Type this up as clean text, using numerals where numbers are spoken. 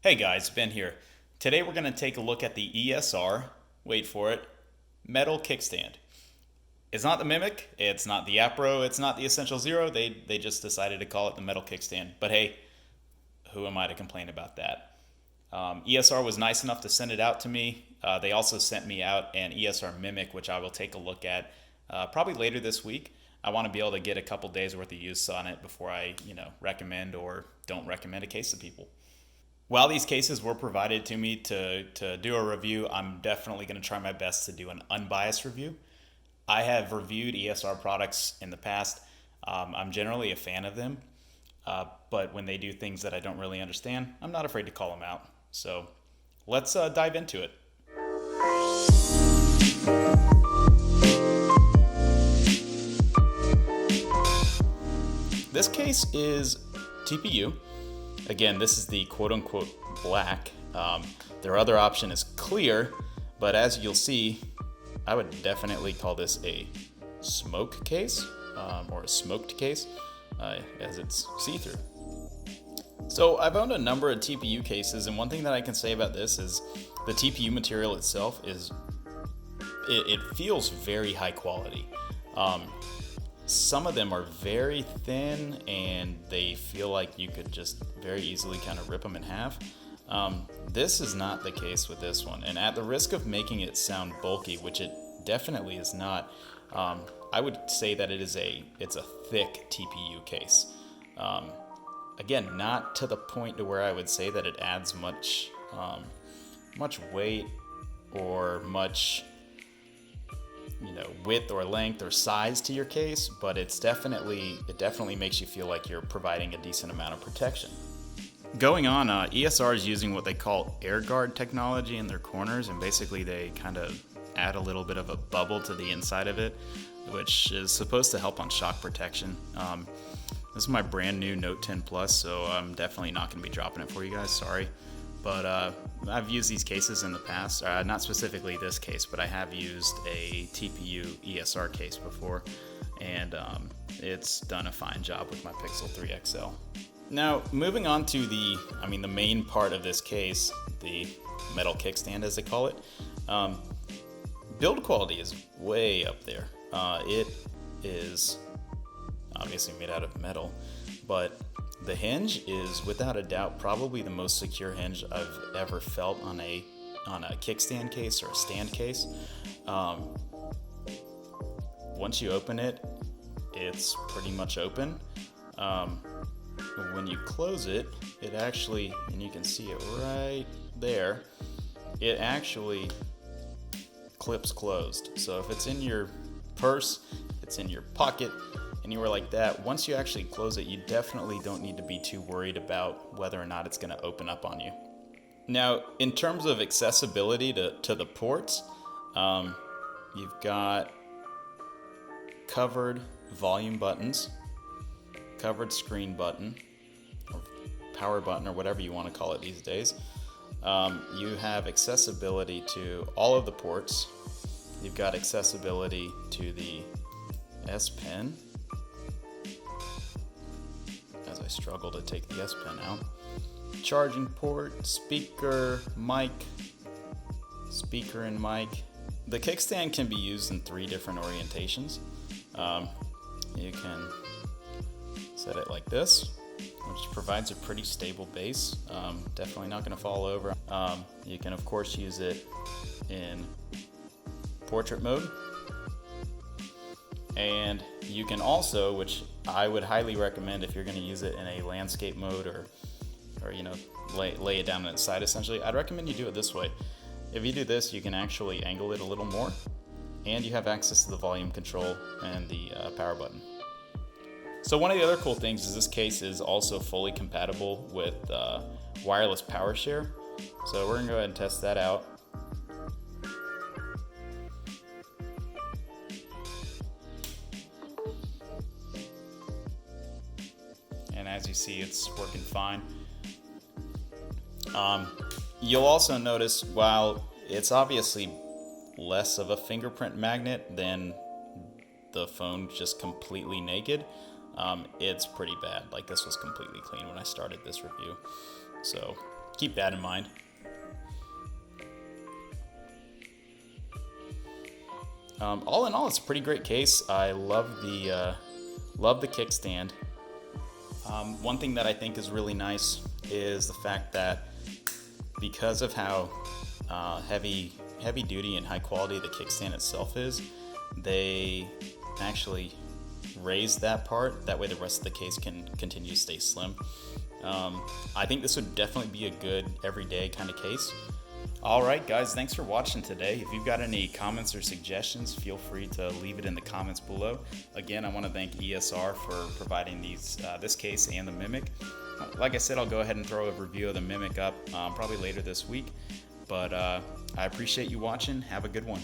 Hey guys, Ben here. Today we're going to take a look at the ESR, wait for it, Metal Kickstand. It's not the Mimic, it's not the Apro, it's not the Essential Zero, they just decided to call it the Metal Kickstand. But hey, who am I to complain about that? ESR was nice enough to send it out to me. They also sent me out an ESR Mimic, which I will take a look at probably later this week. I want to be able to get a couple days worth of use on it before I, recommend or don't recommend a case to people. While these cases were provided to me to do a review, I'm definitely going to try my best to do an unbiased review. I have reviewed ESR products in the past. I'm generally a fan of them, but when they do things that I don't really understand, I'm not afraid to call them out. So let's dive into it. This case is TPU. Again, this is the quote-unquote black. Their other option is clear, but as you'll see, I would definitely call this a smoke case or a smoked case, as it's see-through. So I've owned a number of TPU cases, and one thing that I can say about this is the TPU material itself it feels very high quality. Some of them are very thin and they feel like you could just very easily kind of rip them in half. This is not the case with this one, and at the risk of making it sound bulky, which it definitely is not, I would say that it's a thick TPU case. Again, not to the point to where I would say that it adds much weight or much width or length or size to your case, but it definitely makes you feel like you're providing a decent amount of protection. Going on, ESR is using what they call air guard technology in their corners, and basically they kind of add a little bit of a bubble to the inside of it, which is supposed to help on shock protection. This is my brand new Note 10 Plus, so I'm definitely not going to be dropping it for you guys, sorry. But I've used these cases in the past, not specifically this case, but I have used a TPU ESR case before, and it's done a fine job with my Pixel 3 XL. Now, moving on to the main part of this case, the metal kickstand as they call it. Build quality is way up there. It is obviously made out of metal, but the hinge is without a doubt probably the most secure hinge I've ever felt on a kickstand case or a stand case. Once you open it, it's pretty much open. When you close it, it actually, and you can see it right there, it actually clips closed. So if it's in your purse, it's in your pocket, anywhere like that, once you actually close it, you definitely don't need to be too worried about whether or not it's going to open up on you. Now, in terms of accessibility to the ports, you've got covered volume buttons, covered screen button, or power button, or whatever you want to call it these days. You have accessibility to all of the ports. You've got accessibility to the S Pen, as I struggle to take the S Pen out. Charging port, speaker, mic, speaker and mic. The kickstand can be used in 3 different orientations. You can set it like this, which provides a pretty stable base. Definitely not going to fall over. You can of course use it in portrait mode. And you can also, which I would highly recommend if you're going to use it in a landscape mode or lay it down on its side essentially, I'd recommend you do it this way. If you do this, you can actually angle it a little more, and you have access to the volume control and the power button. So one of the other cool things is this case is also fully compatible with wireless power share. So we're going to go ahead and test that out. And as you see, it's working fine. You'll also notice, while it's obviously less of a fingerprint magnet than the phone just completely naked, it's pretty bad. Like, this was completely clean when I started this review. So keep that in mind. All in all, it's a pretty great case. I love the kickstand. One thing that I think is really nice is the fact that because of how heavy duty and high quality the kickstand itself is, they actually raise that part. That way the rest of the case can continue to stay slim. I think this would definitely be a good everyday kind of case. Alright guys, thanks for watching today. If you've got any comments or suggestions, feel free to leave it in the comments below. Again, I want to thank ESR for providing this case and the Mimic. Like I said, I'll go ahead and throw a review of the Mimic up probably later this week. But I appreciate you watching. Have a good one.